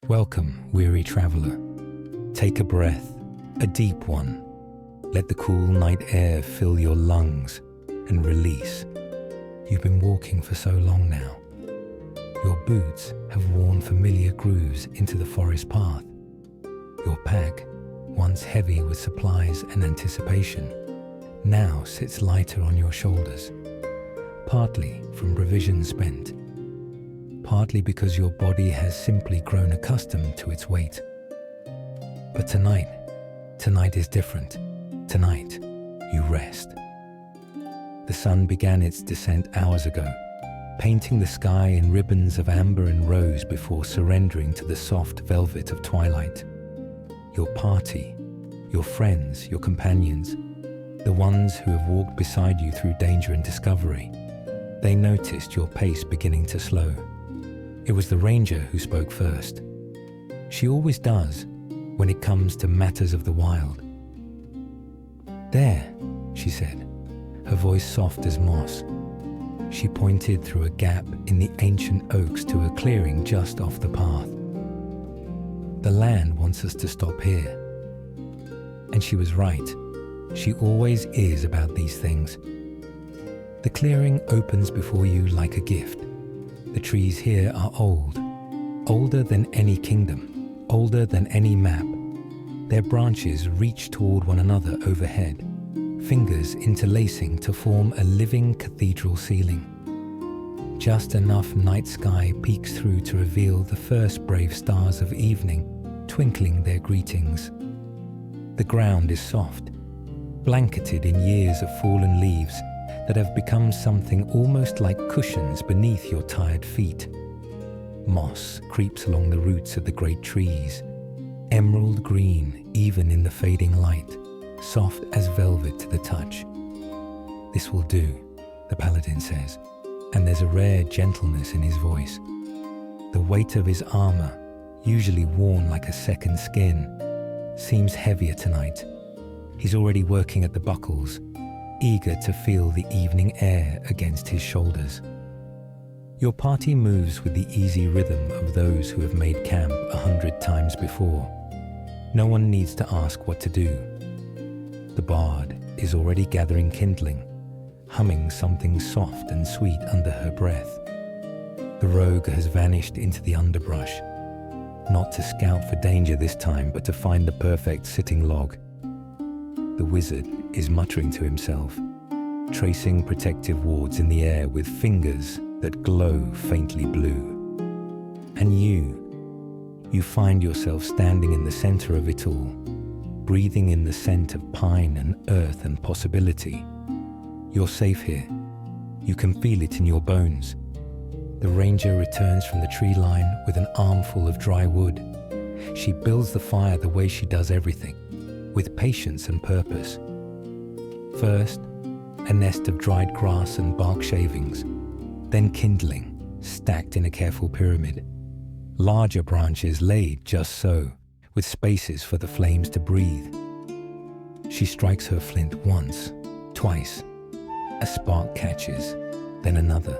Welcome, weary traveler. Take a breath, a deep one. Let the cool night air fill your lungs and release. You've been walking for so long now. Your boots have worn familiar grooves into the forest path. Your pack, once heavy with supplies and anticipation, now sits lighter on your shoulders, partly from provisions spent, partly because your body has simply grown accustomed to its weight. But tonight is different. Tonight, you rest. The sun began its descent hours ago, painting the sky in ribbons of amber and rose before surrendering to the soft velvet of twilight. Your party, your friends, your companions, the ones who have walked beside you through danger and discovery, they noticed your pace beginning to slow. It was the ranger who spoke first. She always does when it comes to matters of the wild. "There," she said, her voice soft as moss. She pointed through a gap in the ancient oaks to a clearing just off the path. "The land wants us to stop here." And she was right. She always is about these things. The clearing opens before you like a gift. The trees here are old, older than any kingdom, older than any map. Their branches reach toward one another overhead, fingers interlacing to form a living cathedral ceiling. Just enough night sky peeks through to reveal the first brave stars of evening twinkling their greetings. The ground is soft, blanketed in years of fallen leaves that have become something almost like cushions beneath your tired feet. Moss creeps along the roots of the great trees, emerald green even in the fading light, soft as velvet to the touch. "This will do," the paladin says, and there's a rare gentleness in his voice. The weight of his armor, usually worn like a second skin, seems heavier tonight. He's already working at the buckles, eager to feel the evening air against his shoulders. Your party moves with the easy rhythm of those who have made camp 100 times before. No one needs to ask what to do. The bard is already gathering kindling, humming something soft and sweet under her breath. The rogue has vanished into the underbrush, not to scout for danger this time, but to find the perfect sitting log. The wizard is muttering to himself, tracing protective wards in the air with fingers that glow faintly blue. And you find yourself standing in the center of it all, breathing in the scent of pine and earth and possibility. You're safe here. You can feel it in your bones. The ranger returns from the tree line with an armful of dry wood. She builds the fire the way she does everything, with patience and purpose. First, a nest of dried grass and bark shavings, then kindling, stacked in a careful pyramid. Larger branches laid just so, with spaces for the flames to breathe. She strikes her flint once, twice. A spark catches, then another.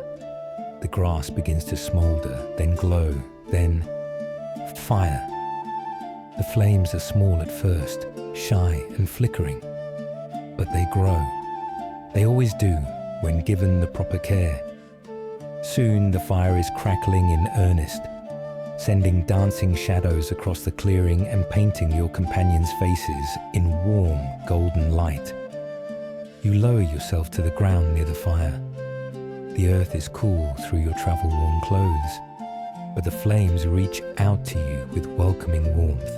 The grass begins to smolder, then glow, then fire. The flames are small at first, shy and flickering, but they grow. They always do when given the proper care. Soon the fire is crackling in earnest, sending dancing shadows across the clearing and painting your companions' faces in warm, golden light. You lower yourself to the ground near the fire. The earth is cool through your travel-worn clothes, but the flames reach out to you with welcoming warmth.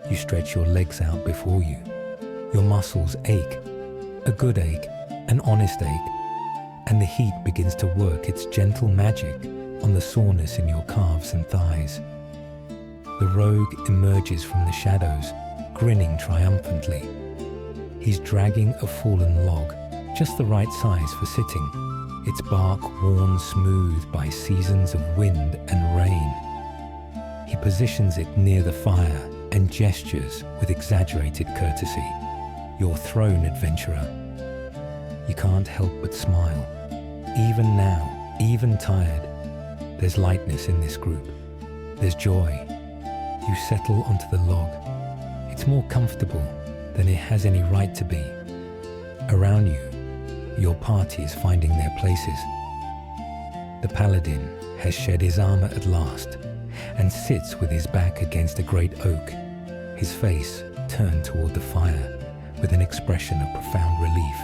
You stretch your legs out before you. Your muscles ache, a good ache, an honest ache, and the heat begins to work its gentle magic on the soreness in your calves and thighs. The rogue emerges from the shadows, grinning triumphantly. He's dragging a fallen log, just the right size for sitting, its bark worn smooth by seasons of wind and rain. He positions it near the fire and gestures with exaggerated courtesy. "Your throne, adventurer." You can't help but smile. Even now, even tired, there's lightness in this group. There's joy, You settle onto the log. It's more comfortable than it has any right to be. Around you, your party is finding their places. The paladin has shed his armor at last and sits with his back against a great oak, his face turned toward the fire with an expression of profound relief.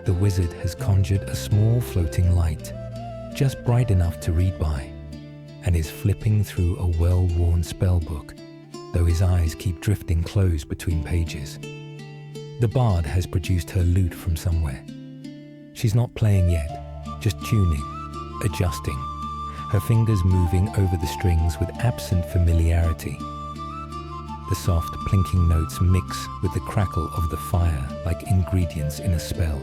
The wizard has conjured a small floating light, just bright enough to read by, and is flipping through a well-worn spellbook, though his eyes keep drifting closed between pages. The bard has produced her lute from somewhere. She's not playing yet, just tuning, adjusting, her fingers moving over the strings with absent familiarity. The soft, plinking notes mix with the crackle of the fire like ingredients in a spell.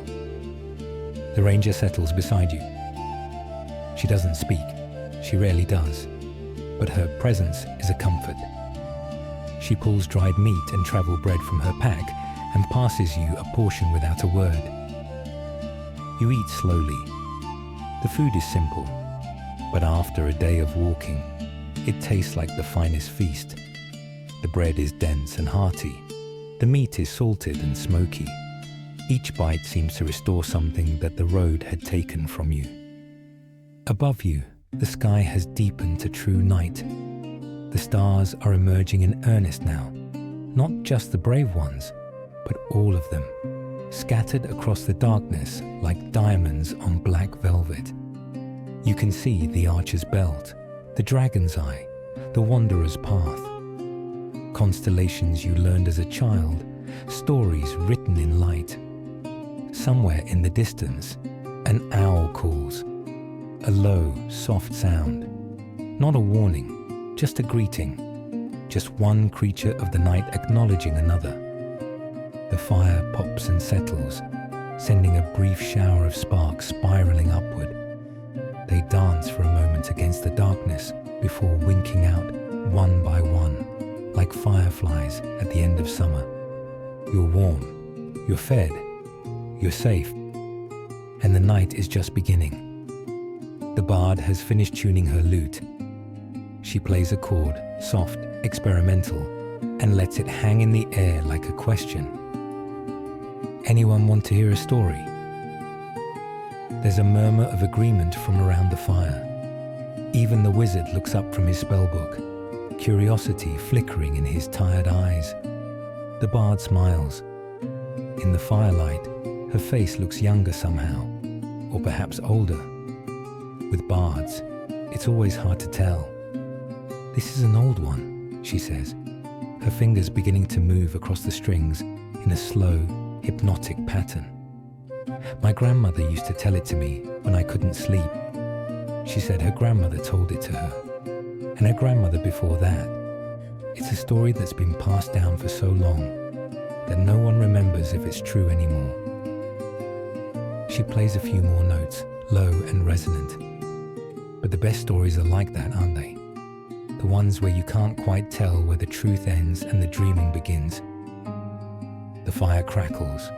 The ranger settles beside you. She doesn't speak, she rarely does, but her presence is a comfort. She pulls dried meat and travel bread from her pack and passes you a portion without a word. You eat slowly. The food is simple, but after a day of walking, it tastes like the finest feast. The bread is dense and hearty. The meat is salted and smoky. Each bite seems to restore something that the road had taken from you. Above you, the sky has deepened to true night. The stars are emerging in earnest now, not just the brave ones, but all of them, scattered across the darkness like diamonds on black velvet. You can see the archer's belt, the dragon's eye, the wanderer's path. Constellations you learned as a child, stories written in light. Somewhere in the distance, an owl calls, a low, soft sound. Not a warning, just a greeting, just one creature of the night acknowledging another. The fire pops and settles, sending a brief shower of sparks spiraling upward. They dance for a moment against the darkness before winking out one by one, like fireflies at the end of summer. You're warm, you're fed, you're safe, and the night is just beginning. The bard has finished tuning her lute. She plays a chord, soft, experimental, and lets it hang in the air like a question. Anyone want to hear a story? There's a murmur of agreement from around the fire. Even the wizard looks up from his spellbook, curiosity flickering in his tired eyes. The bard smiles. In the firelight, her face looks younger somehow, or perhaps older. With bards, it's always hard to tell. This is an old one, she says, her fingers beginning to move across the strings in a slow, hypnotic pattern. My grandmother used to tell it to me when I couldn't sleep. She said her grandmother told it to her, and her grandmother before that. It's a story that's been passed down for so long that no one remembers if it's true anymore. She plays a few more notes, low and resonant. But the best stories are like that, aren't they? The ones where you can't quite tell where the truth ends and the dreaming begins. The fire crackles.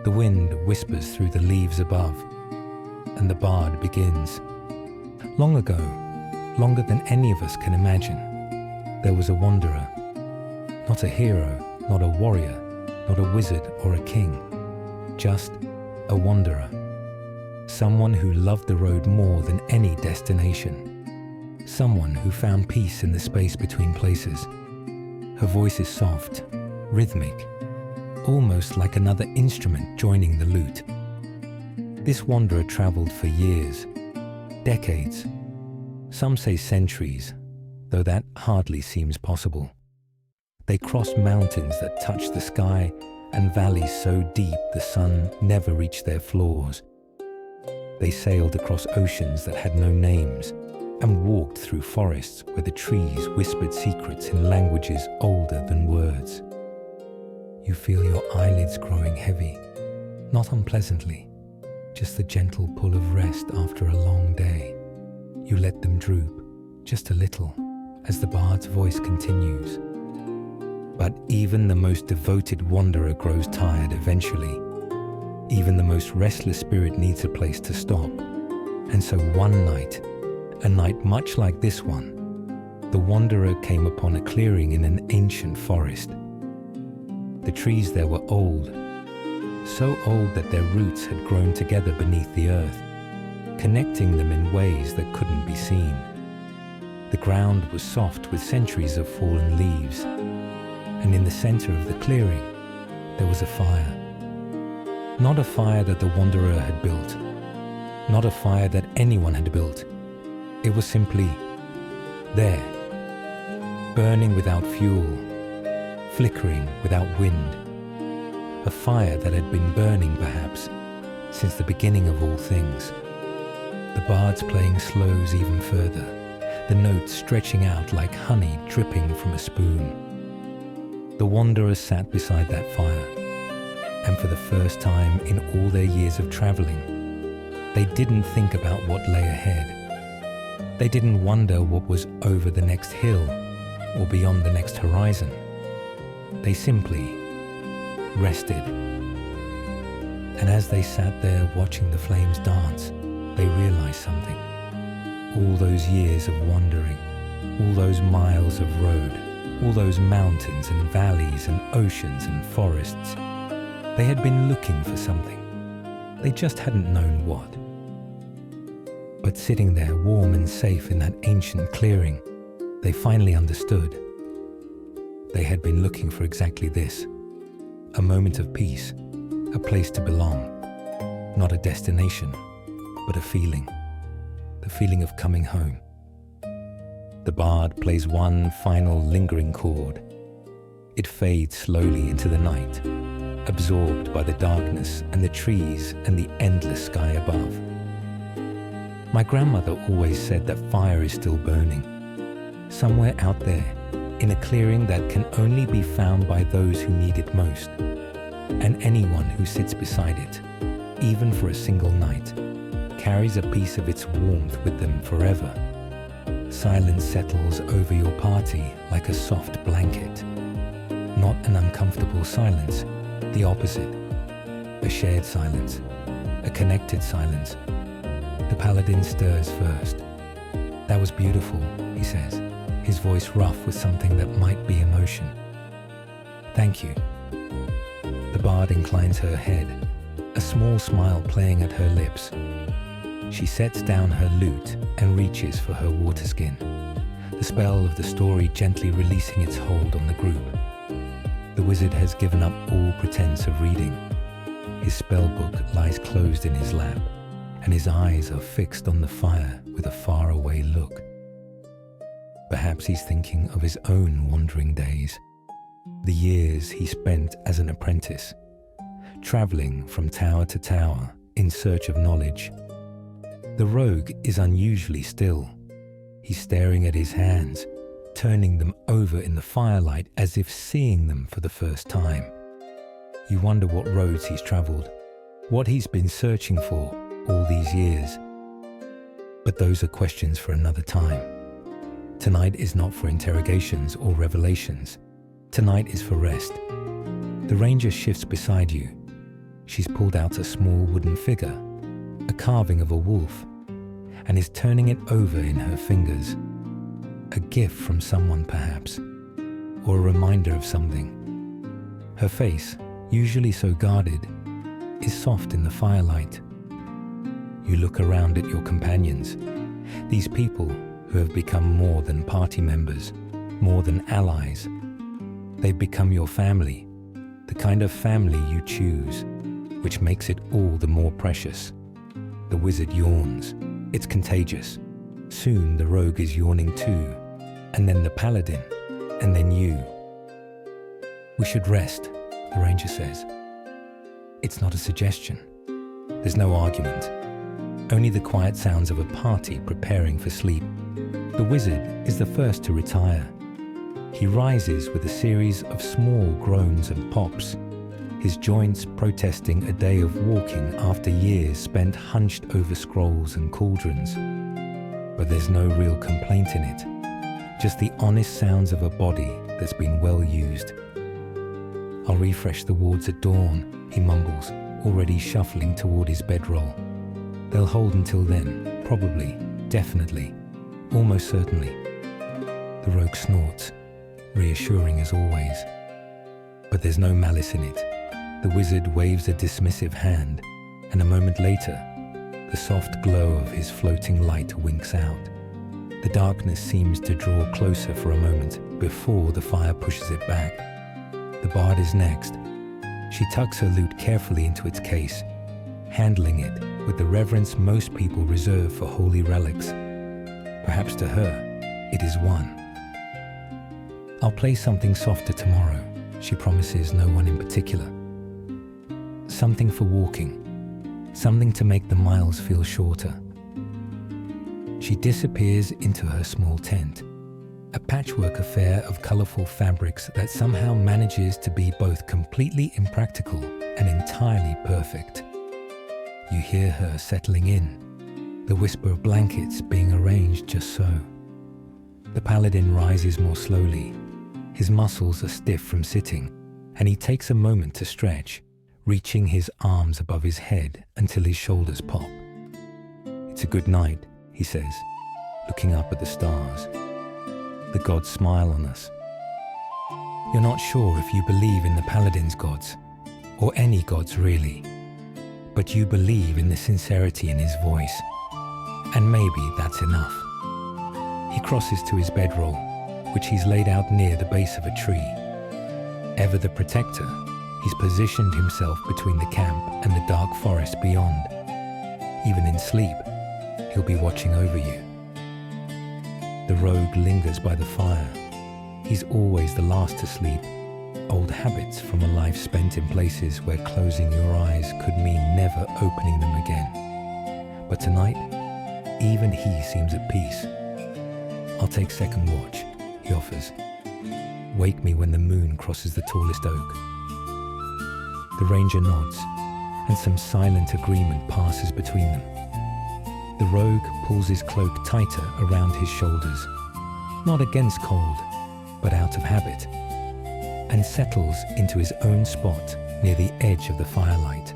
The wind whispers through the leaves above, and the bard begins. Long ago, longer than any of us can imagine, there was a wanderer. Not a hero, not a warrior, not a wizard or a king. Just a wanderer. Someone who loved the road more than any destination. Someone who found peace in the space between places. Her voice is soft, rhythmic, almost like another instrument joining the lute. This wanderer traveled for years, decades, some say centuries, though that hardly seems possible. They crossed mountains that touched the sky and valleys so deep the sun never reached their floors. They sailed across oceans that had no names and walked through forests where the trees whispered secrets in languages older than words. You feel your eyelids growing heavy, not unpleasantly, just the gentle pull of rest after a long day. You let them droop, just a little, as the bard's voice continues. But even the most devoted wanderer grows tired eventually. Even the most restless spirit needs a place to stop. And so one night, a night much like this one, the wanderer came upon a clearing in an ancient forest. The trees there were old, so old that their roots had grown together beneath the earth, connecting them in ways that couldn't be seen. The ground was soft with centuries of fallen leaves, and in the center of the clearing, there was a fire. Not a fire that the wanderer had built, not a fire that anyone had built. It was simply there, burning without fuel, flickering without wind. A fire that had been burning, perhaps, since the beginning of all things. The bards playing slows even further, the notes stretching out like honey dripping from a spoon. The wanderers sat beside that fire, and for the first time in all their years of traveling, they didn't think about what lay ahead. They didn't wonder what was over the next hill or beyond the next horizon. They simply rested. And as they sat there watching the flames dance, they realized something. All those years of wandering, all those miles of road, all those mountains and valleys and oceans and forests, they had been looking for something. They just hadn't known what. But sitting there warm and safe in that ancient clearing, they finally understood. They had been looking for exactly this. A moment of peace, a place to belong. Not a destination, but a feeling. The feeling of coming home. The bard plays one final lingering chord. It fades slowly into the night, absorbed by the darkness and the trees and the endless sky above. My grandmother always said that fire is still burning, somewhere out there, in a clearing that can only be found by those who need it most. And anyone who sits beside it, even for a single night, carries a piece of its warmth with them forever. Silence settles over your party like a soft blanket. Not an uncomfortable silence, the opposite. A shared silence, a connected silence. The paladin stirs first. "That was beautiful," he says, his voice rough with something that might be emotion. "Thank you." The bard inclines her head, a small smile playing at her lips. She sets down her lute and reaches for her water skin, the spell of the story gently releasing its hold on the group. The wizard has given up all pretense of reading. His spellbook lies closed in his lap, and his eyes are fixed on the fire with a faraway look. Perhaps he's thinking of his own wandering days, the years he spent as an apprentice, traveling from tower to tower in search of knowledge. The rogue is unusually still. He's staring at his hands, turning them over in the firelight as if seeing them for the first time. You wonder what roads he's traveled, what he's been searching for all these years. But those are questions for another time. Tonight is not for interrogations or revelations. Tonight is for rest. The ranger shifts beside you. She's pulled out a small wooden figure, a carving of a wolf, and is turning it over in her fingers. A gift from someone perhaps, or a reminder of something. Her face, usually so guarded, is soft in the firelight. You look around at your companions, these people who have become more than party members, more than allies. They've become your family, the kind of family you choose, which makes it all the more precious. The wizard yawns. It's contagious. Soon the rogue is yawning too, and then the paladin, and then you. "We should rest," the ranger says. It's not a suggestion. There's no argument. Only the quiet sounds of a party preparing for sleep. The wizard is the first to retire. He rises with a series of small groans and pops, his joints protesting a day of walking after years spent hunched over scrolls and cauldrons. But there's no real complaint in it, just the honest sounds of a body that's been well used. "I'll refresh the wards at dawn," he mumbles, already shuffling toward his bedroll. "They'll hold until then, probably, definitely, almost certainly." The rogue snorts, reassuring as always. But there's no malice in it. The wizard waves a dismissive hand, and a moment later, the soft glow of his floating light winks out. The darkness seems to draw closer for a moment before the fire pushes it back. The bard is next. She tucks her lute carefully into its case, handling it with the reverence most people reserve for holy relics. Perhaps to her, it is one. I'll play something softer tomorrow, she promises no one in particular. Something for walking, something to make the miles feel shorter. She disappears into her small tent, a patchwork affair of colourful fabrics that somehow manages to be both completely impractical and entirely perfect. You hear her settling in, the whisper of blankets being arranged just so. The paladin rises more slowly. His muscles are stiff from sitting, and he takes a moment to stretch, reaching his arms above his head until his shoulders pop. "It's a good night," he says, looking up at the stars. The gods smile on us. You're not sure if you believe in the paladin's gods, or any gods really, but you believe in the sincerity in his voice, and maybe that's enough. He crosses to his bedroll, which he's laid out near the base of a tree. Ever the protector, he's positioned himself between the camp and the dark forest beyond. Even in sleep, he'll be watching over you. The rogue lingers by the fire. He's always the last to sleep. Old habits from a life spent in places where closing your eyes could mean never opening them again. But tonight, even he seems at peace. "I'll take second watch," he offers. "Wake me when the moon crosses the tallest oak." The ranger nods, and some silent agreement passes between them. The rogue pulls his cloak tighter around his shoulders, not against cold, but out of habit, and settles into his own spot near the edge of the firelight.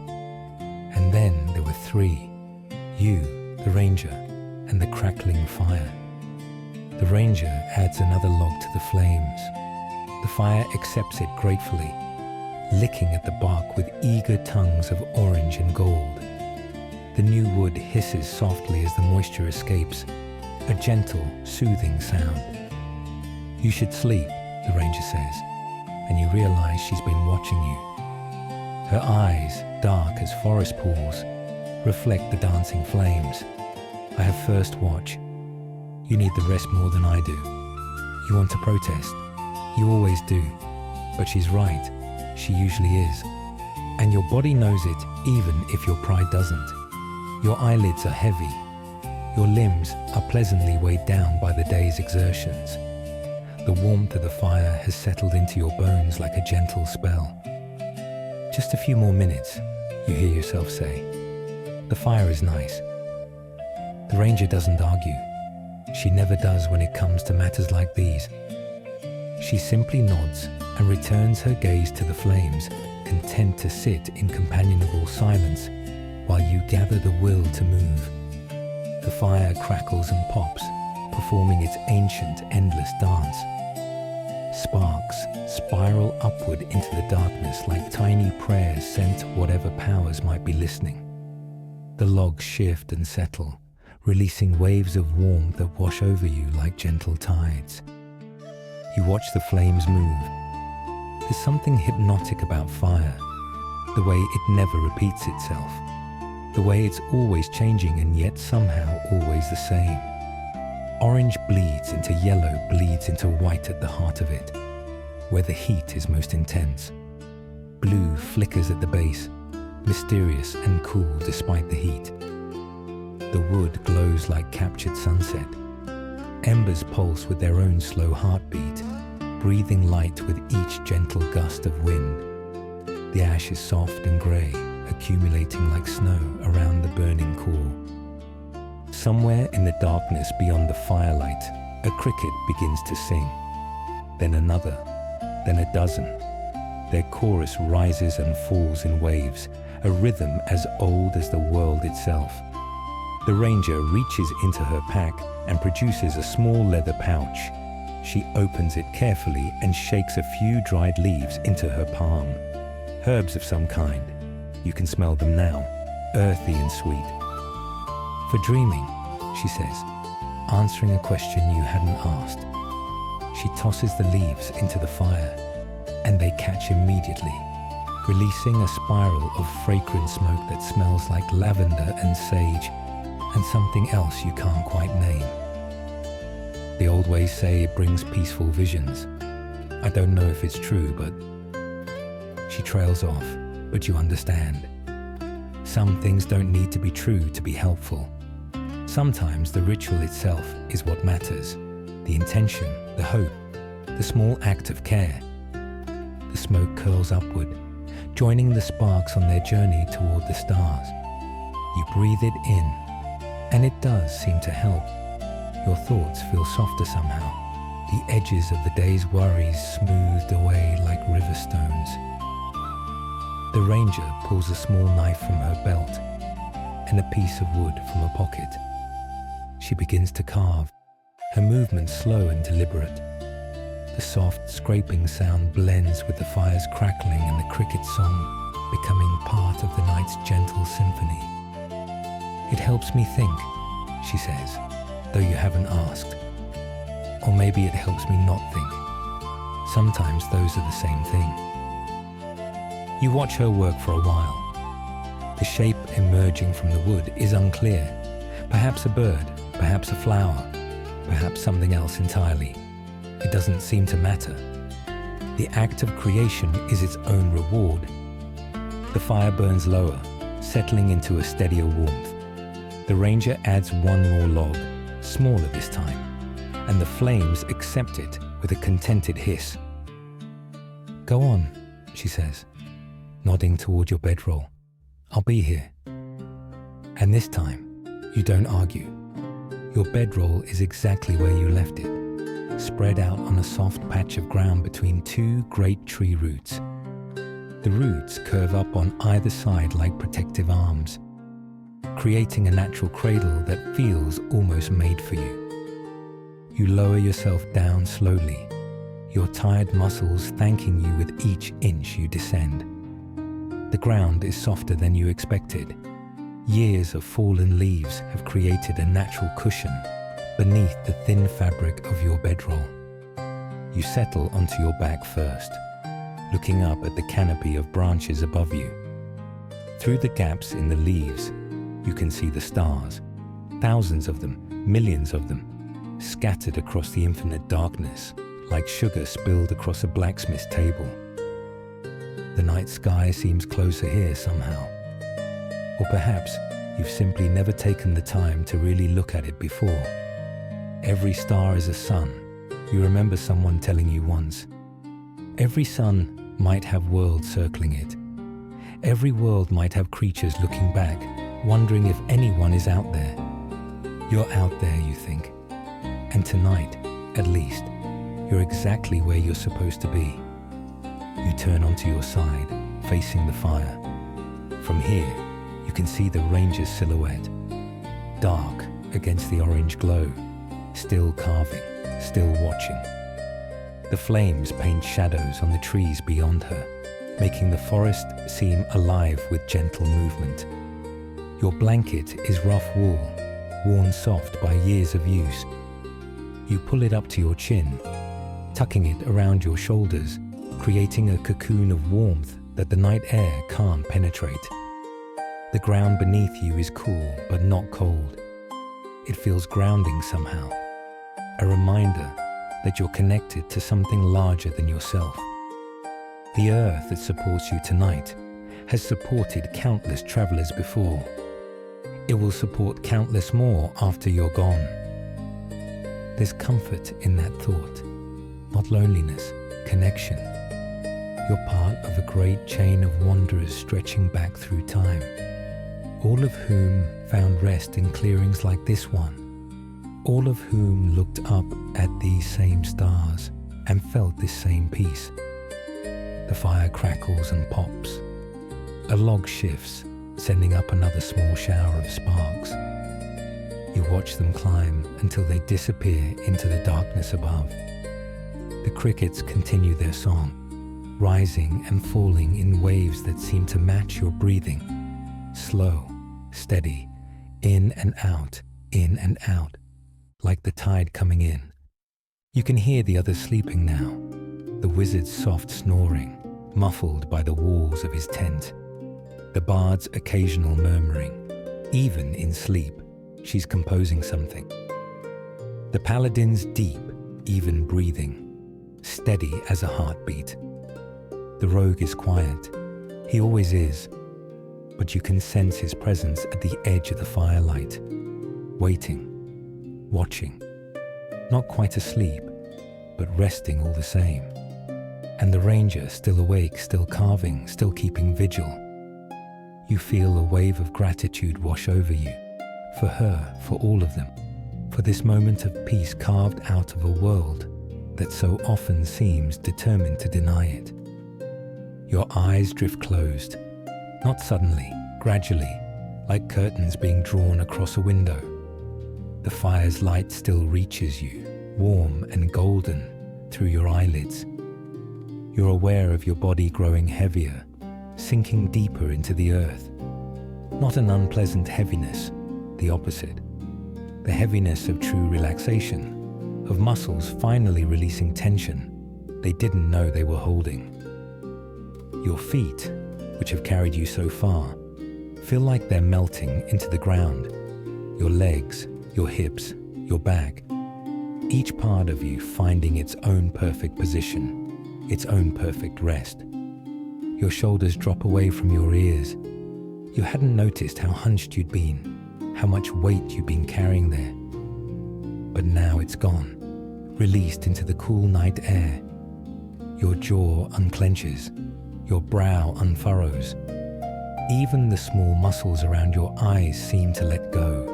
And then there were three: you, the ranger, and the crackling fire. The ranger adds another log to the flames. The fire accepts it gratefully, licking at the bark with eager tongues of orange and gold. The new wood hisses softly as the moisture escapes, a gentle, soothing sound. "You should sleep," the ranger says, and you realize she's been watching you. Her eyes, dark as forest pools, reflect the dancing flames. "I have first watch. You need the rest more than I do. You want to protest. You always do. But she's right. She usually is. And your body knows it even if your pride doesn't. Your eyelids are heavy. Your limbs are pleasantly weighed down by the day's exertions. The warmth of the fire has settled into your bones like a gentle spell. Just a few more minutes, you hear yourself say. The fire is nice." The ranger doesn't argue. She never does when it comes to matters like these. She simply nods and returns her gaze to the flames, content to sit in companionable silence while you gather the will to move. The fire crackles and pops, performing its ancient, endless dance. Sparks spiral upward into the darkness like tiny prayers sent to whatever powers might be listening. The logs shift and settle, releasing waves of warmth that wash over you like gentle tides. You watch the flames move. There's something hypnotic about fire, the way it never repeats itself, the way it's always changing and yet somehow always the same. Orange bleeds into yellow, bleeds into white at the heart of it, where the heat is most intense. Blue flickers at the base, mysterious and cool despite the heat. The wood glows like captured sunset. Embers pulse with their own slow heartbeat, breathing light with each gentle gust of wind. The ash is soft and grey, accumulating like snow around the burning core. Somewhere in the darkness beyond the firelight, a cricket begins to sing. Then another, then a dozen. Their chorus rises and falls in waves, a rhythm as old as the world itself. The ranger reaches into her pack and produces a small leather pouch. She opens it carefully and shakes a few dried leaves into her palm. Herbs of some kind. You can smell them now, earthy and sweet. For dreaming, she says, answering a question you hadn't asked. She tosses the leaves into the fire, and they catch immediately, releasing a spiral of fragrant smoke that smells like lavender and sage, and something else you can't quite name. The old ways say it brings peaceful visions. I don't know if it's true, but... She trails off, but you understand. Some things don't need to be true to be helpful. Sometimes the ritual itself is what matters. The intention, the hope, the small act of care. The smoke curls upward, joining the sparks on their journey toward the stars. You breathe it in, and it does seem to help. Your thoughts feel softer somehow, the edges of the day's worries smoothed away like river stones. The ranger pulls a small knife from her belt and a piece of wood from a pocket. She begins to carve, her movements slow and deliberate. The soft, scraping sound blends with the fire's crackling and the cricket's song, becoming part of the night's gentle symphony. It helps me think, she says, though you haven't asked. Or maybe it helps me not think. Sometimes those are the same thing. You watch her work for a while. The shape emerging from the wood is unclear. Perhaps a bird, perhaps a flower, perhaps something else entirely. It doesn't seem to matter. The act of creation is its own reward. The fire burns lower, settling into a steadier warmth. The ranger adds one more log, smaller this time, and the flames accept it with a contented hiss. Go on, she says, nodding toward your bedroll. I'll be here. And this time, you don't argue. Your bedroll is exactly where you left it, spread out on a soft patch of ground between two great tree roots. The roots curve up on either side like protective arms, creating a natural cradle that feels almost made for you. You lower yourself down slowly, your tired muscles thanking you with each inch you descend. The ground is softer than you expected. Years of fallen leaves have created a natural cushion beneath the thin fabric of your bedroll. You settle onto your back first, looking up at the canopy of branches above you. Through the gaps in the leaves, you can see the stars, thousands of them, millions of them, scattered across the infinite darkness, like sugar spilled across a blacksmith's table. The night sky seems closer here somehow. Or perhaps you've simply never taken the time to really look at it before. Every star is a sun, you remember someone telling you once. Every sun might have worlds circling it. Every world might have creatures looking back, wondering if anyone is out there. You're out there, you think. And tonight, at least, you're exactly where you're supposed to be. You turn onto your side, facing the fire. From here, you can see the ranger's silhouette, dark against the orange glow, still carving, still watching. The flames paint shadows on the trees beyond her, making the forest seem alive with gentle movement. Your blanket is rough wool, worn soft by years of use. You pull it up to your chin, tucking it around your shoulders, creating a cocoon of warmth that the night air can't penetrate. The ground beneath you is cool but not cold. It feels grounding somehow, a reminder that you're connected to something larger than yourself. The earth that supports you tonight has supported countless travelers before. It will support countless more after you're gone. There's comfort in that thought, not loneliness, connection. You're part of a great chain of wanderers stretching back through time, all of whom found rest in clearings like this one, all of whom looked up at these same stars and felt this same peace. The fire crackles and pops. A log shifts, sending up another small shower of sparks. You watch them climb until they disappear into the darkness above. The crickets continue their song, rising and falling in waves that seem to match your breathing. Slow, steady, in and out, like the tide coming in. You can hear the others sleeping now, the wizard's soft snoring, muffled by the walls of his tent, the bard's occasional murmuring. Even in sleep, she's composing something. The paladin's deep, even breathing, steady as a heartbeat. The rogue is quiet. He always is. But you can sense his presence at the edge of the firelight, waiting, watching, not quite asleep, but resting all the same. And the ranger still awake, still carving, still keeping vigil. You feel a wave of gratitude wash over you, for her, for all of them, for this moment of peace carved out of a world that so often seems determined to deny it. Your eyes drift closed, not suddenly, gradually, like curtains being drawn across a window. The fire's light still reaches you, warm and golden, through your eyelids. You're aware of your body growing heavier, sinking deeper into the earth. Not an unpleasant heaviness, the opposite. The heaviness of true relaxation, of muscles finally releasing tension they didn't know they were holding. Your feet, which have carried you so far, feel like they're melting into the ground. Your legs, your hips, your back, each part of you finding its own perfect position, its own perfect rest. Your shoulders drop away from your ears. You hadn't noticed how hunched you'd been, how much weight you'd been carrying there. But now it's gone, released into the cool night air. Your jaw unclenches. Your brow unfurrows. Even the small muscles around your eyes seem to let go,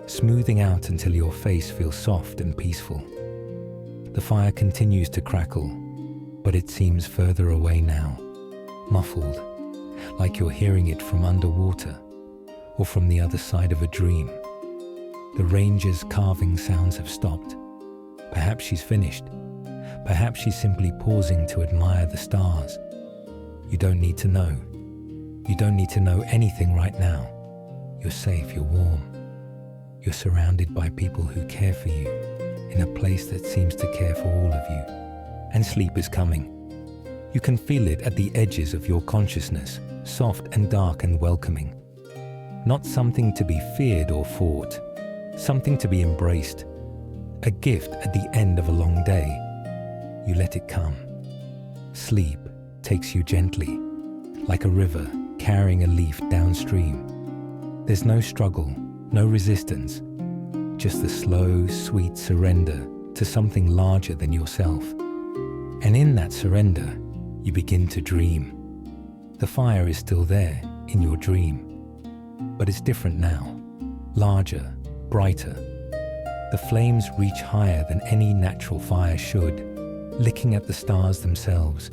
smoothing out until your face feels soft and peaceful. The fire continues to crackle, but it seems further away now, muffled, like you're hearing it from underwater or from the other side of a dream. The ranger's carving sounds have stopped. Perhaps she's finished. Perhaps she's simply pausing to admire the stars. You don't need to know. You don't need to know anything right now. You're safe, you're warm. You're surrounded by people who care for you, in a place that seems to care for all of you. And sleep is coming. You can feel it at the edges of your consciousness, soft and dark and welcoming. Not something to be feared or fought, something to be embraced. A gift at the end of a long day. You let it come. Sleep takes you gently, like a river carrying a leaf downstream. There's no struggle, no resistance, just the slow, sweet surrender to something larger than yourself. And in that surrender, you begin to dream. The fire is still there in your dream, but it's different now, larger, brighter. The flames reach higher than any natural fire should, licking at the stars themselves,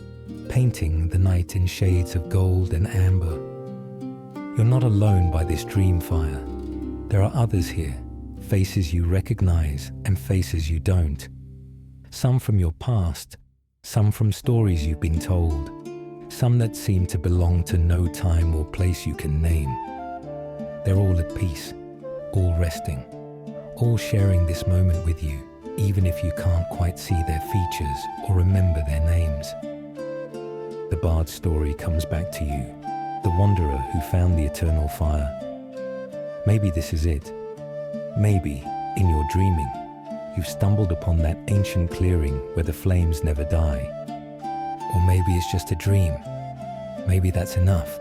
painting the night in shades of gold and amber. You're not alone by this dream fire. There are others here, faces you recognize and faces you don't. Some from your past, some from stories you've been told, some that seem to belong to no time or place you can name. They're all at peace, all resting, all sharing this moment with you, even if you can't quite see their features or remember their names. The bard's story comes back to you, the wanderer who found the eternal fire. Maybe this is it. Maybe, in your dreaming, you've stumbled upon that ancient clearing where the flames never die. Or maybe it's just a dream. Maybe that's enough.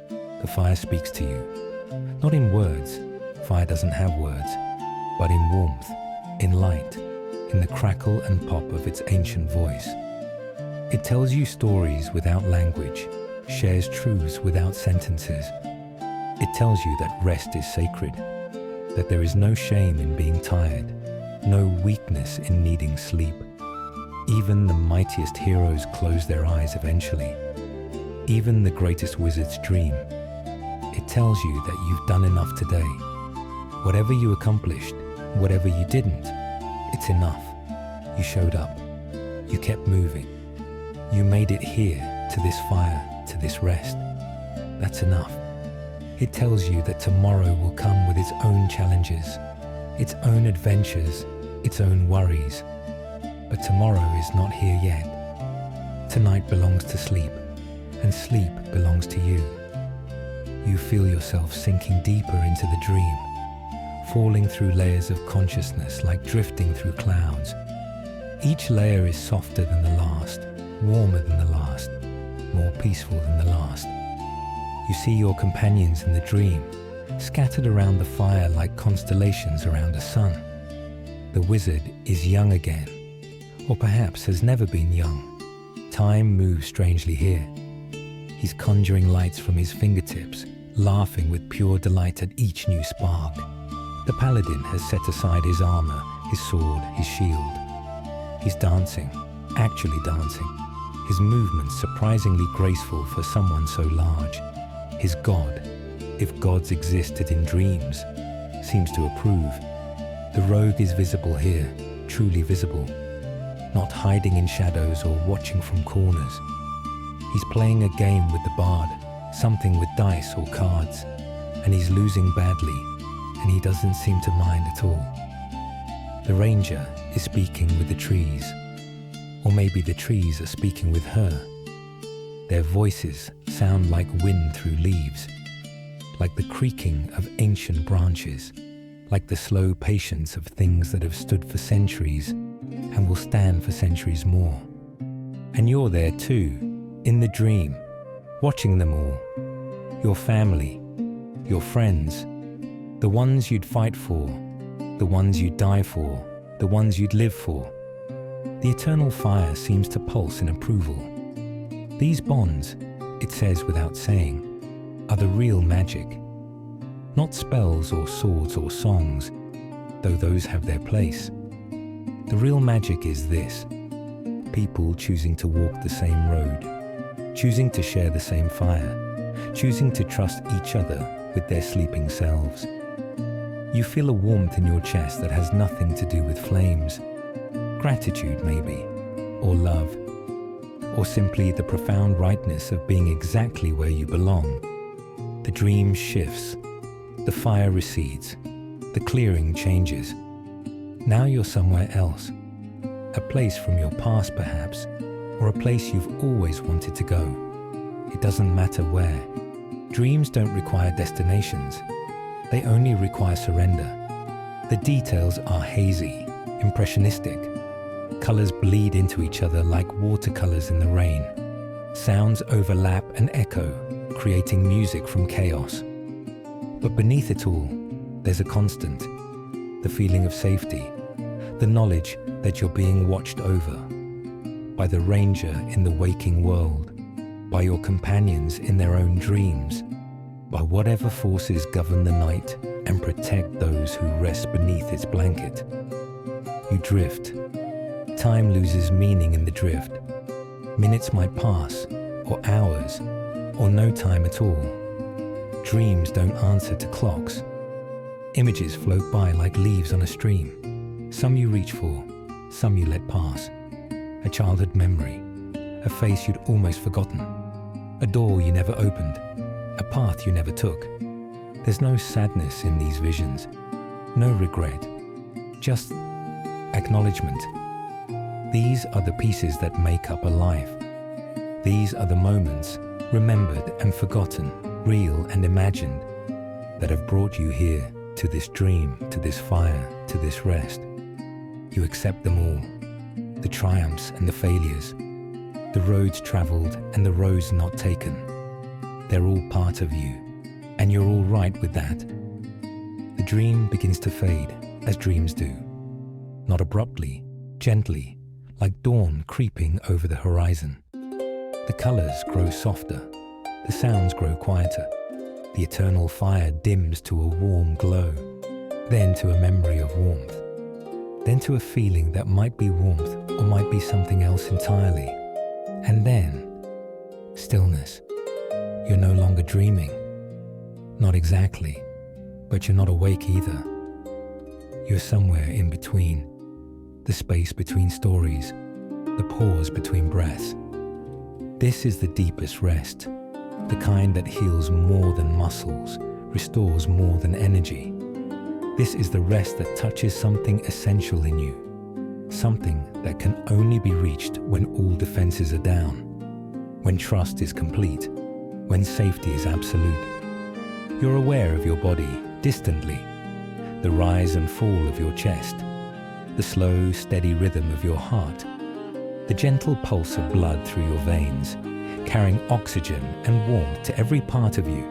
The fire speaks to you. Not in words, fire doesn't have words, but in warmth, in light, in the crackle and pop of its ancient voice. It tells you stories without language, shares truths without sentences. It tells you that rest is sacred, that there is no shame in being tired, no weakness in needing sleep. Even the mightiest heroes close their eyes eventually. Even the greatest wizards dream. It tells you that you've done enough today. Whatever you accomplished, whatever you didn't, it's enough. You showed up. You kept moving. You made it here, to this fire, to this rest. That's enough. It tells you that tomorrow will come with its own challenges, its own adventures, its own worries. But tomorrow is not here yet. Tonight belongs to sleep, and sleep belongs to you. You feel yourself sinking deeper into the dream, falling through layers of consciousness like drifting through clouds. Each layer is softer than the last, warmer than the last, more peaceful than the last. You see your companions in the dream, scattered around the fire like constellations around a sun. The wizard is young again, or perhaps has never been young. Time moves strangely here. He's conjuring lights from his fingertips, laughing with pure delight at each new spark. The paladin has set aside his armor, his sword, his shield. He's dancing, actually dancing. His movements surprisingly graceful for someone so large. His god, if gods existed in dreams, seems to approve. The rogue is visible here, truly visible, not hiding in shadows or watching from corners. He's playing a game with the bard, something with dice or cards, and he's losing badly, and he doesn't seem to mind at all. The ranger is speaking with the trees, or maybe the trees are speaking with her. Their voices sound like wind through leaves, like the creaking of ancient branches, like the slow patience of things that have stood for centuries and will stand for centuries more. And you're there too, in the dream, watching them all. Your family, your friends, the ones you'd fight for, the ones you'd die for, the ones you'd live for. The eternal fire seems to pulse in approval. These bonds, it says without saying, are the real magic. Not spells or swords or songs, though those have their place. The real magic is this: people choosing to walk the same road, choosing to share the same fire, choosing to trust each other with their sleeping selves. You feel a warmth in your chest that has nothing to do with flames. Gratitude, maybe, or love, or simply the profound rightness of being exactly where you belong. The dream shifts, the fire recedes, the clearing changes. Now you're somewhere else, a place from your past perhaps, or a place you've always wanted to go. It doesn't matter where. Dreams don't require destinations. They only require surrender. The details are hazy, impressionistic. Colors bleed into each other like watercolors in the rain. Sounds overlap and echo, creating music from chaos. But beneath it all, there's a constant, the feeling of safety, the knowledge that you're being watched over by the ranger in the waking world, by your companions in their own dreams, by whatever forces govern the night and protect those who rest beneath its blanket. You drift. Time loses meaning in the drift. Minutes might pass, or hours, or no time at all. Dreams don't answer to clocks. Images float by like leaves on a stream. Some you reach for, some you let pass. A childhood memory, a face you'd almost forgotten, a door you never opened, a path you never took. There's no sadness in these visions, no regret, just acknowledgement. These are the pieces that make up a life. These are the moments, remembered and forgotten, real and imagined, that have brought you here, to this dream, to this fire, to this rest. You accept them all, the triumphs and the failures, the roads traveled and the roads not taken. They're all part of you, and you're all right with that. The dream begins to fade, as dreams do. Not abruptly, gently, like dawn creeping over the horizon. The colors grow softer, the sounds grow quieter. The eternal fire dims to a warm glow, then to a memory of warmth, then to a feeling that might be warmth or might be something else entirely. And then, stillness. You're no longer dreaming. Not exactly, but you're not awake either. You're somewhere in between, the space between stories, the pause between breaths. This is the deepest rest, the kind that heals more than muscles, restores more than energy. This is the rest that touches something essential in you, something that can only be reached when all defenses are down, when trust is complete, when safety is absolute. You're aware of your body distantly, the rise and fall of your chest, the slow, steady rhythm of your heart, the gentle pulse of blood through your veins, carrying oxygen and warmth to every part of you.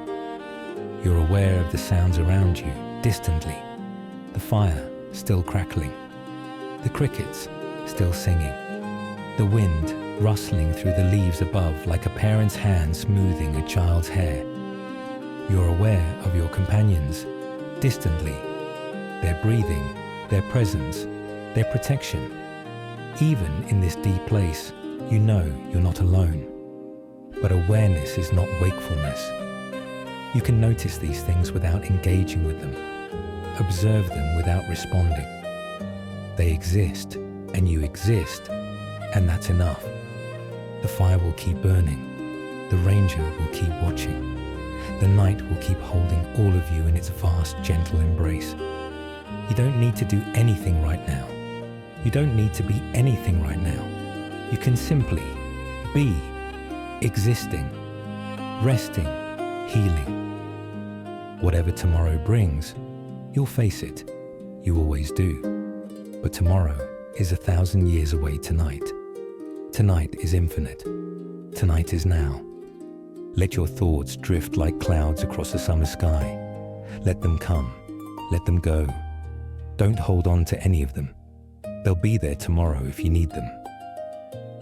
You're aware of the sounds around you distantly, the fire still crackling, the crickets still singing, the wind rustling through the leaves above like a parent's hand smoothing a child's hair. You're aware of your companions distantly, their breathing, their presence, their protection. Even in this deep place, you know you're not alone. But awareness is not wakefulness. You can notice these things without engaging with them, observe them without responding. They exist, and you exist, and that's enough. The fire will keep burning. The ranger will keep watching. The night will keep holding all of you in its vast, gentle embrace. You don't need to do anything right now. You don't need to be anything right now. You can simply be, existing, resting, healing. Whatever tomorrow brings, you'll face it. You always do. But tomorrow is 1,000 years away tonight. Tonight is infinite. Tonight is now. Let your thoughts drift like clouds across a summer sky. Let them come. Let them go. Don't hold on to any of them. They'll be there tomorrow if you need them.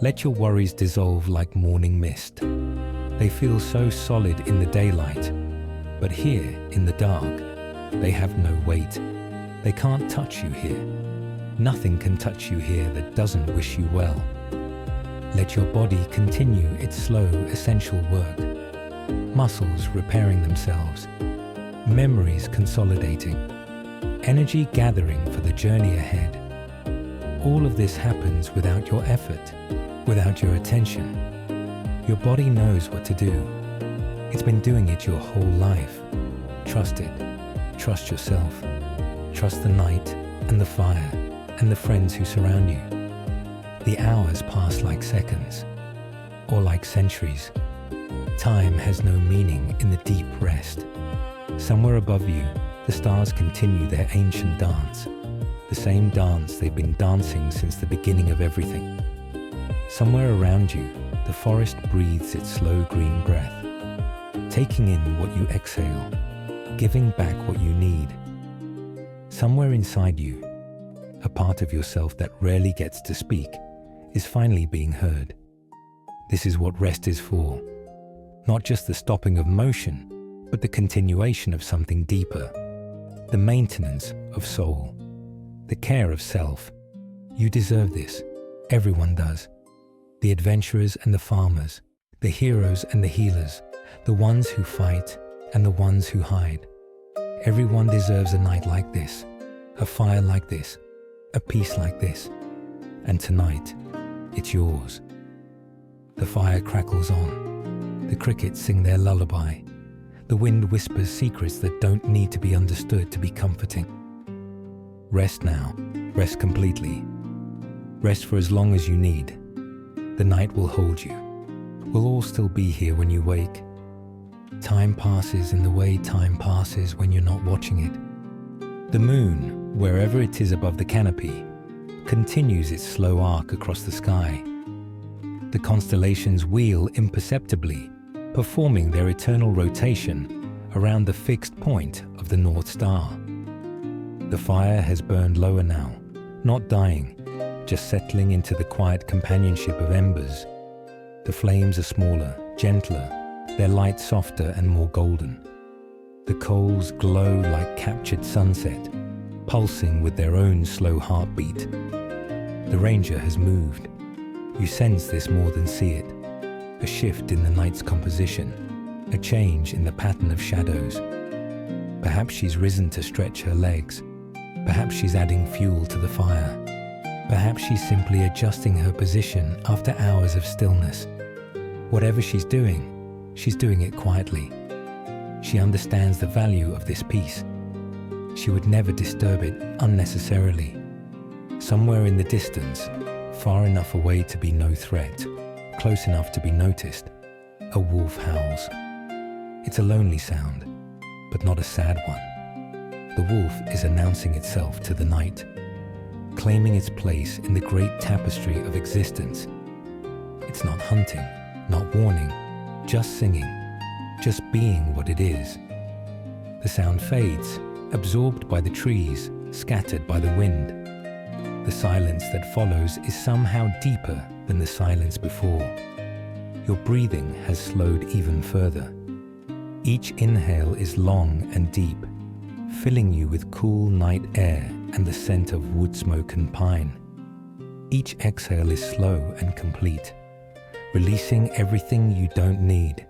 Let your worries dissolve like morning mist. They feel so solid in the daylight, but here in the dark, they have no weight. They can't touch you here. Nothing can touch you here that doesn't wish you well. Let your body continue its slow, essential work. Muscles repairing themselves. Memories consolidating. Energy gathering for the journey ahead. All of this happens without your effort, without your attention. Your body knows what to do. It's been doing it your whole life. Trust it. Trust yourself. Trust the night and the fire and the friends who surround you. The hours pass like seconds, or like centuries. Time has no meaning in the deep rest. Somewhere above you, the stars continue their ancient dance. The same dance they've been dancing since the beginning of everything. Somewhere around you, the forest breathes its slow green breath, taking in what you exhale, giving back what you need. Somewhere inside you, a part of yourself that rarely gets to speak is finally being heard. This is what rest is for. Not just the stopping of motion, but the continuation of something deeper. The maintenance of soul. The care of self. You deserve this. Everyone does. The adventurers and the farmers, the heroes and the healers, the ones who fight and the ones who hide. Everyone deserves a night like this, a fire like this, a peace like this. And tonight, it's yours. The fire crackles on. The crickets sing their lullaby. The wind whispers secrets that don't need to be understood to be comforting. Rest now. Rest completely. Rest for as long as you need. The night will hold you. We'll all still be here when you wake. Time passes in the way time passes when you're not watching it. The moon, wherever it is above the canopy, continues its slow arc across the sky. The constellations wheel imperceptibly, performing their eternal rotation around the fixed point of the North Star. The fire has burned lower now, not dying, just settling into the quiet companionship of embers. The flames are smaller, gentler, their light softer and more golden. The coals glow like captured sunset, pulsing with their own slow heartbeat. The ranger has moved. You sense this more than see it. A shift in the night's composition, a change in the pattern of shadows. Perhaps she's risen to stretch her legs. Perhaps she's adding fuel to the fire. Perhaps she's simply adjusting her position after hours of stillness. Whatever she's doing it quietly. She understands the value of this peace. She would never disturb it unnecessarily. Somewhere in the distance, far enough away to be no threat, close enough to be noticed, a wolf howls. It's a lonely sound, but not a sad one. The wolf is announcing itself to the night, claiming its place in the great tapestry of existence. It's not hunting, not warning, just singing, just being what it is. The sound fades, absorbed by the trees, scattered by the wind. The silence that follows is somehow deeper than the silence before. Your breathing has slowed even further. Each inhale is long and deep, filling you with cool night air and the scent of wood smoke and pine. Each exhale is slow and complete, releasing everything you don't need.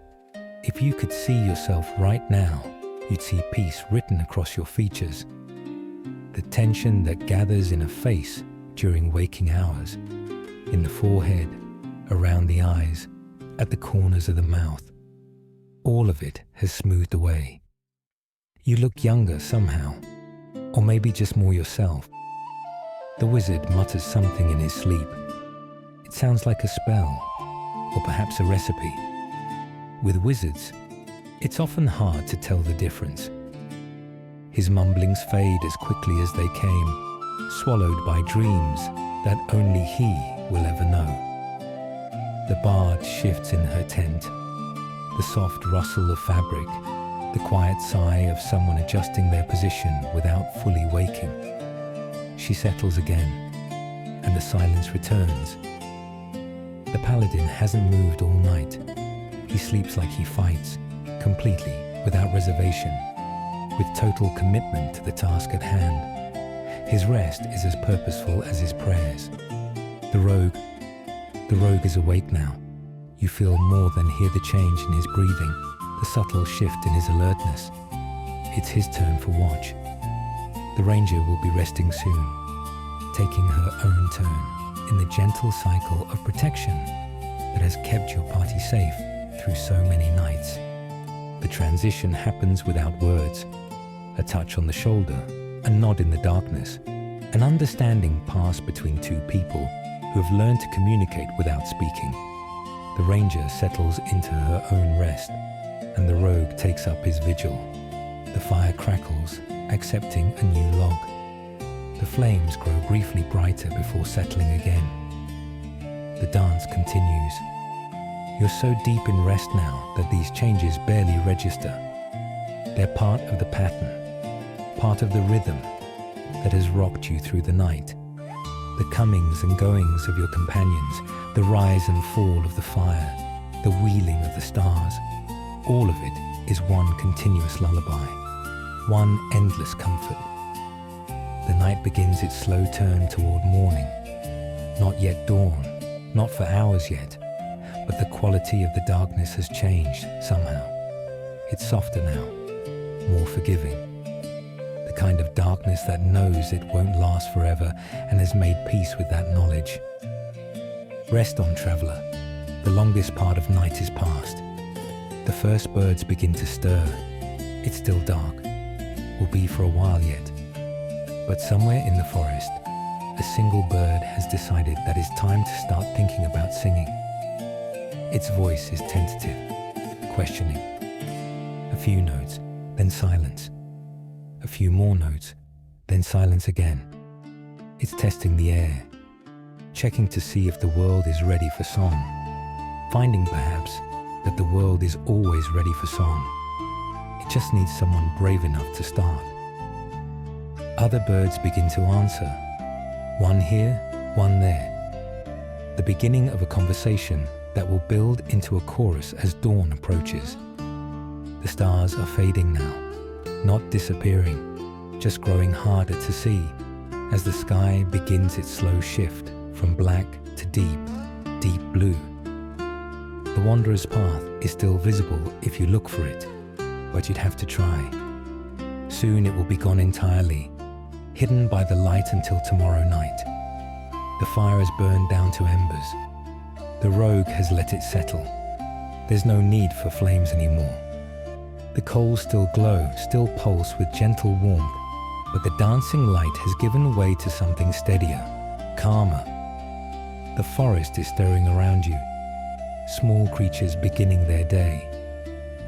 If you could see yourself right now, you'd see peace written across your features. The tension that gathers in a face during waking hours, in the forehead, around the eyes, at the corners of the mouth. All of it has smoothed away. You look younger somehow, or maybe just more yourself. The wizard mutters something in his sleep. It sounds like a spell, or perhaps a recipe. With wizards, it's often hard to tell the difference. His mumblings fade as quickly as they came, swallowed by dreams that only he will ever know. The bard shifts in her tent, the soft rustle of fabric, the quiet sigh of someone adjusting their position without fully waking. She settles again, and the silence returns. The paladin hasn't moved all night. He sleeps like he fights, completely, without reservation, with total commitment to the task at hand. His rest is as purposeful as his prayers. The rogue is awake now. You feel more than hear the change in his breathing, the subtle shift in his alertness. It's his turn for watch. The ranger will be resting soon, taking her own turn in the gentle cycle of protection that has kept your party safe through so many nights. The transition happens without words. A touch on the shoulder, a nod in the darkness, an understanding pass between two people who have learned to communicate without speaking. The ranger settles into her own rest, and the rogue takes up his vigil. The fire crackles, accepting a new log. The flames grow briefly brighter before settling again. The dance continues. You're so deep in rest now that these changes barely register. They're part of the pattern, part of the rhythm that has rocked you through the night. The comings and goings of your companions, the rise and fall of the fire, the wheeling of the stars, all of it is one continuous lullaby, one endless comfort. The night begins its slow turn toward morning. Not yet dawn, not for hours yet, but the quality of the darkness has changed somehow. It's softer now, more forgiving. The kind of darkness that knows it won't last forever and has made peace with that knowledge. Rest on, traveler. The longest part of night is past. The first birds begin to stir. It's still dark. Will be for a while yet. But somewhere in the forest, a single bird has decided that it's time to start thinking about singing. Its voice is tentative, questioning. A few notes, then silence. A few more notes, then silence again. It's testing the air, checking to see if the world is ready for song, finding perhaps that the world is always ready for song. It just needs someone brave enough to start. Other birds begin to answer, one here, one there. The beginning of a conversation that will build into a chorus as dawn approaches. The stars are fading now, not disappearing, just growing harder to see as the sky begins its slow shift from black to deep, deep blue. The wanderer's path is still visible if you look for it, but you'd have to try. Soon it will be gone entirely, hidden by the light until tomorrow night. The fire has burned down to embers. The rogue has let it settle. There's no need for flames anymore. The coals still glow, still pulse with gentle warmth, but the dancing light has given way to something steadier, calmer. The forest is stirring around you, small creatures beginning their day,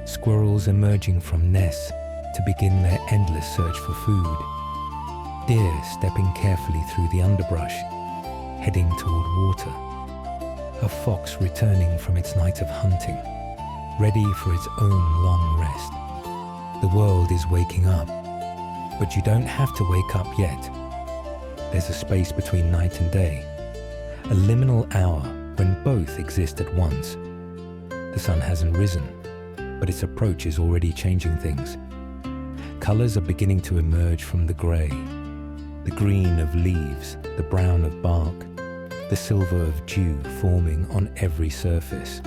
squirrels emerging from nests to begin their endless search for food, deer stepping carefully through the underbrush, heading toward water, a fox returning from its night of hunting, ready for its own long rest. The world is waking up, but you don't have to wake up yet. There's a space between night and day, a liminal hour when both exist at once. The sun hasn't risen, but its approach is already changing things. Colors are beginning to emerge from the grey, the green of leaves, the brown of bark, the silver of dew forming on every surface.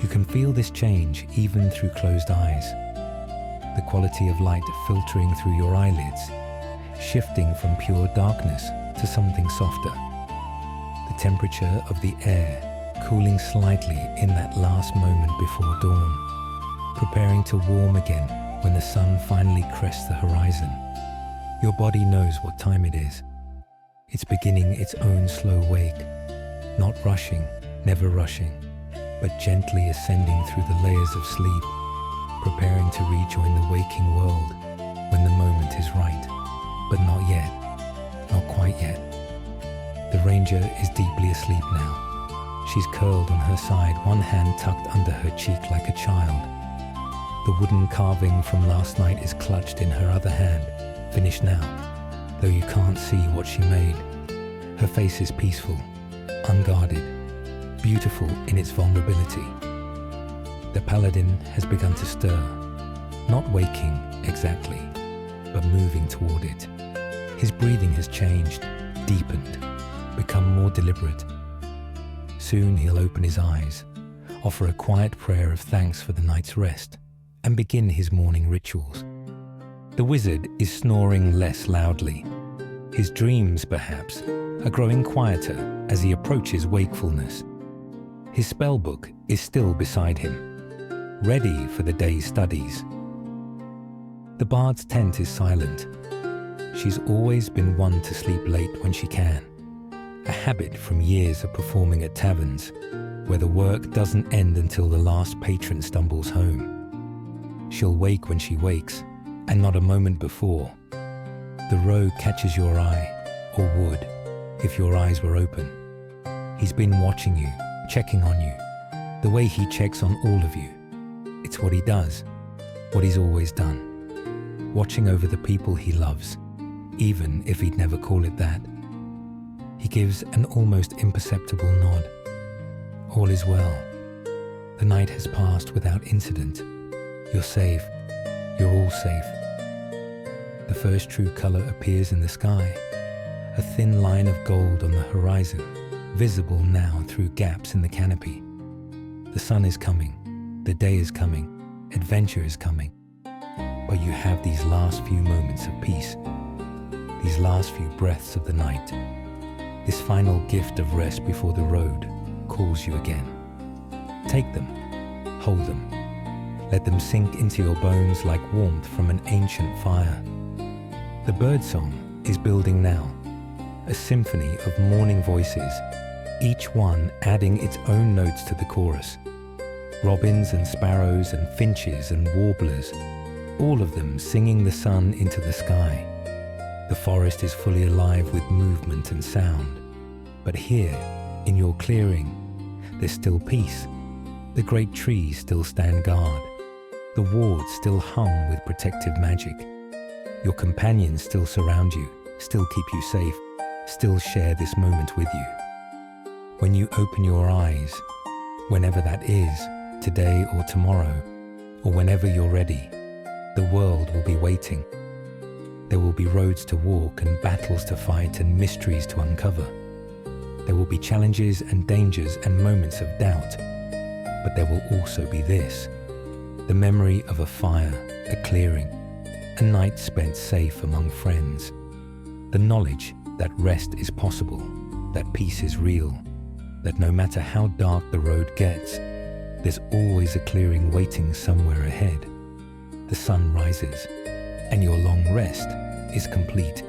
You can feel this change even through closed eyes. The quality of light filtering through your eyelids, shifting from pure darkness to something softer. The temperature of the air cooling slightly in that last moment before dawn, preparing to warm again when the sun finally crests the horizon. Your body knows what time it is. It's beginning its own slow wake, not rushing, never rushing, but gently ascending through the layers of sleep, preparing to rejoin the waking world when the moment is right, but not yet, not quite yet. The ranger is deeply asleep now. She's curled on her side, one hand tucked under her cheek like a child. The wooden carving from last night is clutched in her other hand, finished now, though you can't see what she made. Her face is peaceful, unguarded, beautiful in its vulnerability. The paladin has begun to stir, not waking exactly, but moving toward it. His breathing has changed, deepened, become more deliberate. Soon he'll open his eyes, offer a quiet prayer of thanks for the night's rest, and begin his morning rituals. The wizard is snoring less loudly. His dreams, perhaps, are growing quieter as he approaches wakefulness. His spellbook is still beside him, ready for the day's studies. The bard's tent is silent. She's always been one to sleep late when she can, a habit from years of performing at taverns, where the work doesn't end until the last patron stumbles home. She'll wake when she wakes, and not a moment before. The rogue catches your eye, or would, if your eyes were open. He's been watching you, checking on you, the way he checks on all of you. It's what he does, what he's always done, watching over the people he loves, even if he'd never call it that. He gives an almost imperceptible nod. All is well. The night has passed without incident. You're safe. You're all safe. The first true color appears in the sky, a thin line of gold on the horizon, visible now through gaps in the canopy. The sun is coming. The day is coming, adventure is coming, but you have these last few moments of peace, these last few breaths of the night. This final gift of rest before the road calls you again. Take them, hold them, let them sink into your bones like warmth from an ancient fire. The birdsong is building now, a symphony of morning voices, each one adding its own notes to the chorus. Robins and sparrows and finches and warblers, all of them singing the sun into the sky. The forest is fully alive with movement and sound. But here, in your clearing, there's still peace. The great trees still stand guard. The wards still hum with protective magic. Your companions still surround you, still keep you safe, still share this moment with you. When you open your eyes, whenever that is, today or tomorrow, or whenever you're ready, the world will be waiting. There will be roads to walk and battles to fight and mysteries to uncover. There will be challenges and dangers and moments of doubt, but there will also be this, the memory of a fire, a clearing, a night spent safe among friends, the knowledge that rest is possible, that peace is real, that no matter how dark the road gets, there's always a clearing waiting somewhere ahead. The sun rises, and your long rest is complete.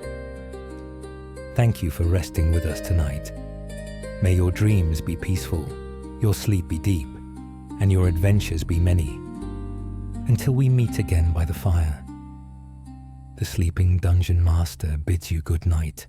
Thank you for resting with us tonight. May your dreams be peaceful, your sleep be deep, and your adventures be many. Until we meet again by the fire, the sleeping dungeon master bids you good night.